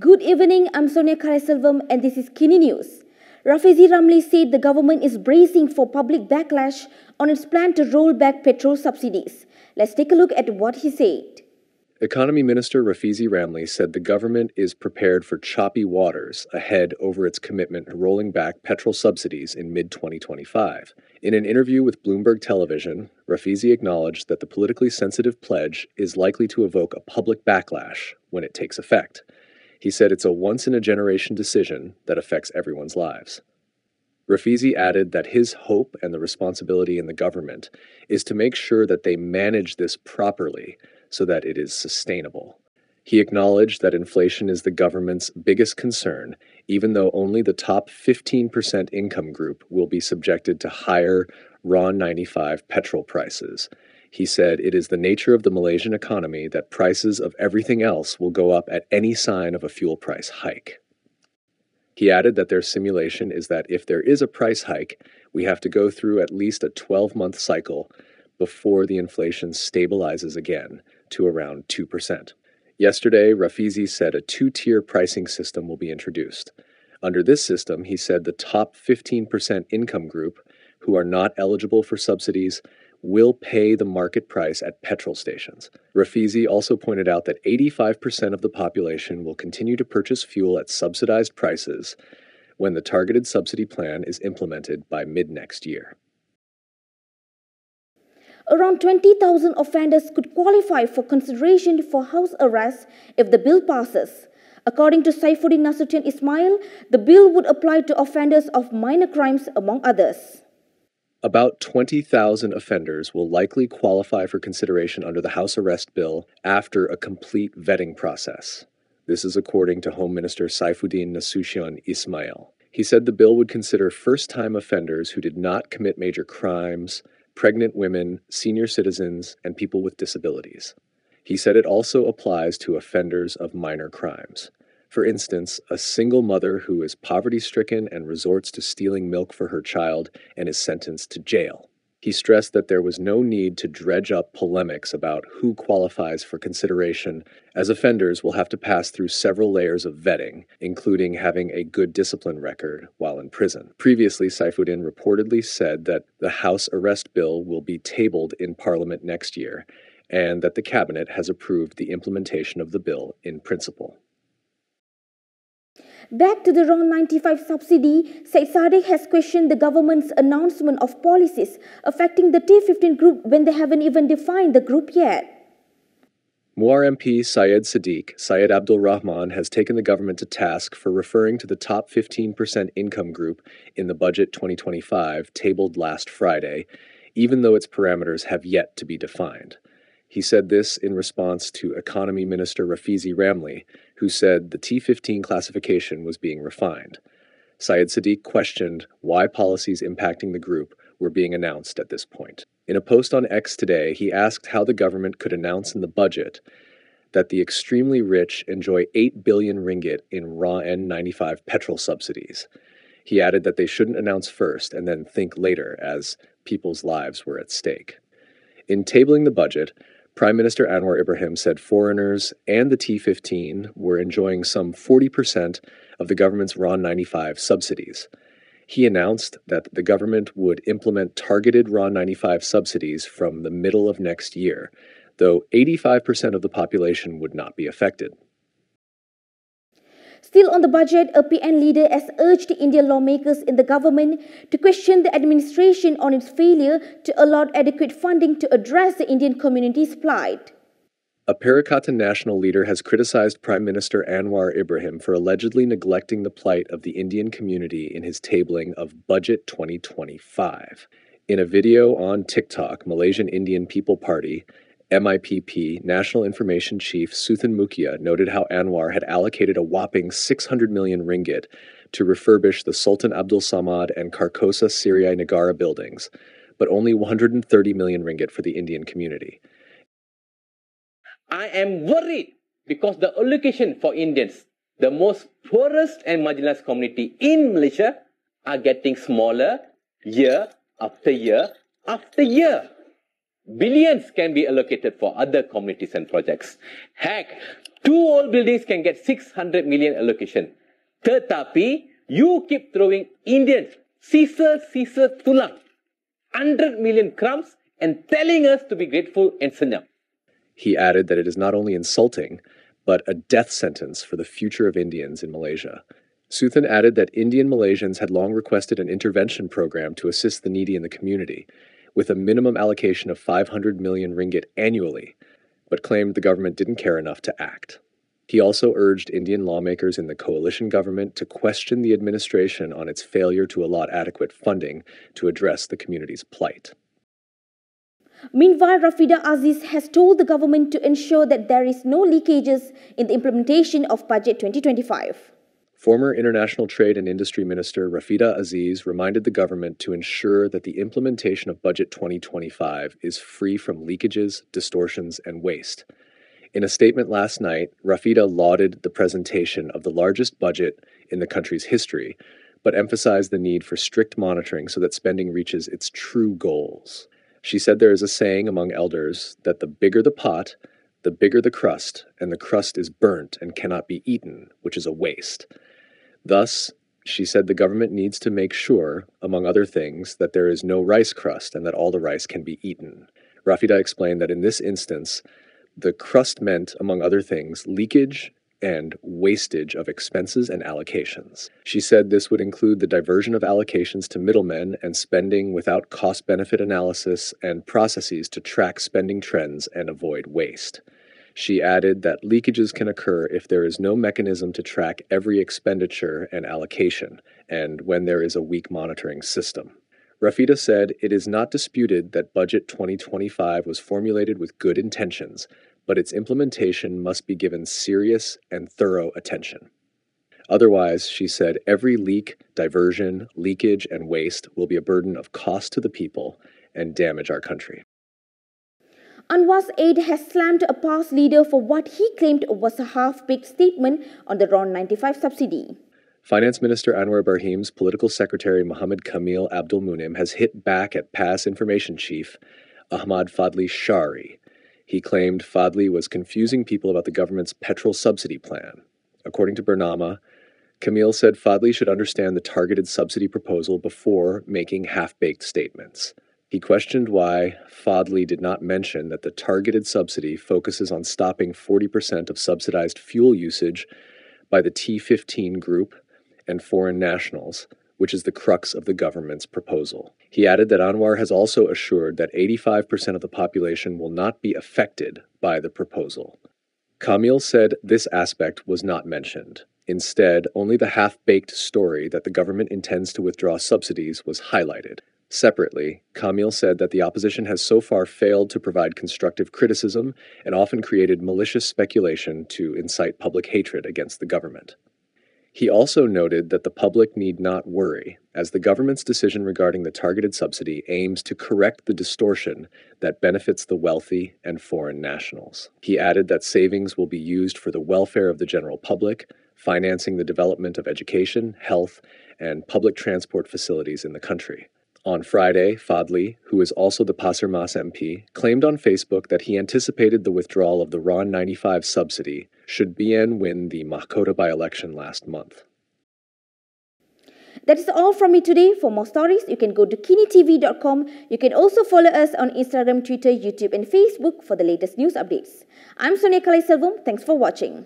Good evening, I'm Sonia Karaselvam and this is KiniNews. Rafizi Ramli said the government is bracing for public backlash on its plan to roll back petrol subsidies. Let's take a look at what he said. Economy Minister Rafizi Ramli said the government is prepared for choppy waters ahead over its commitment to rolling back petrol subsidies in mid-2025. In an interview with Bloomberg Television, Rafizi acknowledged that the politically sensitive pledge is likely to evoke a public backlash when it takes effect. He said it's a once-in-a-generation decision that affects everyone's lives. Rafizi added that his hope and the responsibility in the government is to make sure that they manage this properly so that it is sustainable. He acknowledged that inflation is the government's biggest concern, even though only the top 15% income group will be subjected to higher RON 95 petrol prices. He said it is the nature of the Malaysian economy that prices of everything else will go up at any sign of a fuel price hike. He added that their simulation is that if there is a price hike, we have to go through at least a 12-month cycle before the inflation stabilizes again to around 2%. Yesterday, Rafizi said a two-tier pricing system will be introduced. Under this system, he said the top 15% income group, who are not eligible for subsidies, will pay the market price at petrol stations. Rafizi also pointed out that 85% of the population will continue to purchase fuel at subsidized prices when the targeted subsidy plan is implemented by mid-next year. Around 20,000 offenders could qualify for consideration for house arrest if the bill passes. According to Saifuddin Nasution Ismail, the bill would apply to offenders of minor crimes, among others. About 20,000 offenders will likely qualify for consideration under the house arrest bill after a complete vetting process. This is according to Home Minister Saifuddin Nasution Ismail. He said the bill would consider first-time offenders who did not commit major crimes, pregnant women, senior citizens, and people with disabilities. He said it also applies to offenders of minor crimes. For instance, a single mother who is poverty-stricken and resorts to stealing milk for her child and is sentenced to jail. He stressed that there was no need to dredge up polemics about who qualifies for consideration, as offenders will have to pass through several layers of vetting, including having a good discipline record while in prison. Previously, Saifuddin reportedly said that the House arrest bill will be tabled in Parliament next year, and that the Cabinet has approved the implementation of the bill in principle. Back to the RON 95 subsidy, Saddiq has questioned the government's announcement of policies affecting the T15 group when they haven't even defined the group yet. Muar MP Syed Abdul Rahman has taken the government to task for referring to the top 15% income group in the Budget 2025 tabled last Friday, even though its parameters have yet to be defined. He said this in response to Economy Minister Rafizi Ramli, who said the T15 classification was being refined. Saddiq questioned why policies impacting the group were being announced at this point. In a post on X today, he asked how the government could announce in the budget that the extremely rich enjoy 8 billion ringgit in RON 95 petrol subsidies. He added that they shouldn't announce first and then think later, as people's lives were at stake. In tabling the budget, Prime Minister Anwar Ibrahim said foreigners and the T15 were enjoying some 40% of the government's RON 95 subsidies. He announced that the government would implement targeted RON 95 subsidies from the middle of next year, though 85% of the population would not be affected. Still on the budget, a PN leader has urged Indian lawmakers in the government to question the administration on its failure to allot adequate funding to address the Indian community's plight. A Perikatan national leader has criticized Prime Minister Anwar Ibrahim for allegedly neglecting the plight of the Indian community in his tabling of Budget 2025. In a video on TikTok, Malaysian Indian People Party MIPP National Information Chief Suthan Mukia noted how Anwar had allocated a whopping 600 million ringgit to refurbish the Sultan Abdul Samad and Carcosa Siriai Negara buildings, but only 130 million ringgit for the Indian community. I am worried because the allocation for Indians, the most poorest and marginalized community in Malaysia, are getting smaller year after year after year. billions can be allocated for other communities and projects. Heck, 2 old buildings can get 600 million allocation. Tetapi, you keep throwing Indians, sisa tulang, 100 million crumbs and telling us to be grateful and senyap. He added that it is not only insulting, but a death sentence for the future of Indians in Malaysia. Suthan added that Indian Malaysians had long requested an intervention program to assist the needy in the community, with a minimum allocation of 500 million ringgit annually, but claimed the government didn't care enough to act. He also urged Indian lawmakers in the coalition government to question the administration on its failure to allot adequate funding to address the community's plight. Meanwhile, Rafida Aziz has told the government to ensure that there is no leakages in the implementation of Budget 2025. Former International Trade and Industry Minister Rafida Aziz reminded the government to ensure that the implementation of Budget 2025 is free from leakages, distortions, and waste. In a statement last night, Rafida lauded the presentation of the largest budget in the country's history, but emphasized the need for strict monitoring so that spending reaches its true goals. She said there is a saying among elders that the bigger the pot, the bigger the crust, and the crust is burnt and cannot be eaten, which is a waste. Thus, she said the government needs to make sure, among other things, that there is no rice crust and that all the rice can be eaten. Rafida explained that in this instance, the crust meant, among other things, leakage and wastage of expenses and allocations. She said this would include the diversion of allocations to middlemen and spending without cost-benefit analysis and processes to track spending trends and avoid waste. She added that leakages can occur if there is no mechanism to track every expenditure and allocation, and when there is a weak monitoring system. Rafida said it is not disputed that Budget 2025 was formulated with good intentions, but its implementation must be given serious and thorough attention. Otherwise, she said, every leak, diversion, leakage, and waste will be a burden of cost to the people and damage our country. Anwar's aide has slammed a past leader for what he claimed was a half-baked statement on the RON 95 subsidy. Finance Minister Anwar Ibrahim's political secretary Muhammad Kamil Abdul Munim has hit back at PAS Information Chief Ahmad Fadli Shari. He claimed Fadli was confusing people about the government's petrol subsidy plan. According to Bernama, Kamil said Fadli should understand the targeted subsidy proposal before making half-baked statements. He questioned why Fadli did not mention that the targeted subsidy focuses on stopping 40% of subsidized fuel usage by the T15 group and foreign nationals, which is the crux of the government's proposal. He added that Anwar has also assured that 85% of the population will not be affected by the proposal. Kamil said this aspect was not mentioned. Instead, only the half-baked story that the government intends to withdraw subsidies was highlighted. Separately, Kamil said that the opposition has so far failed to provide constructive criticism and often created malicious speculation to incite public hatred against the government. He also noted that the public need not worry, as the government's decision regarding the targeted subsidy aims to correct the distortion that benefits the wealthy and foreign nationals. He added that savings will be used for the welfare of the general public, financing the development of education, health, and public transport facilities in the country. On Friday, Fadli, who is also the Pasir Mas MP, claimed on Facebook that he anticipated the withdrawal of the RON 95 subsidy should BN win the Mahkota by-election last month. That is all from me today. For more stories, you can go to Kinitv.com. You can also follow us on Instagram, Twitter, YouTube, and Facebook for the latest news updates. I'm Sonia Kalaiselvam. Thanks for watching.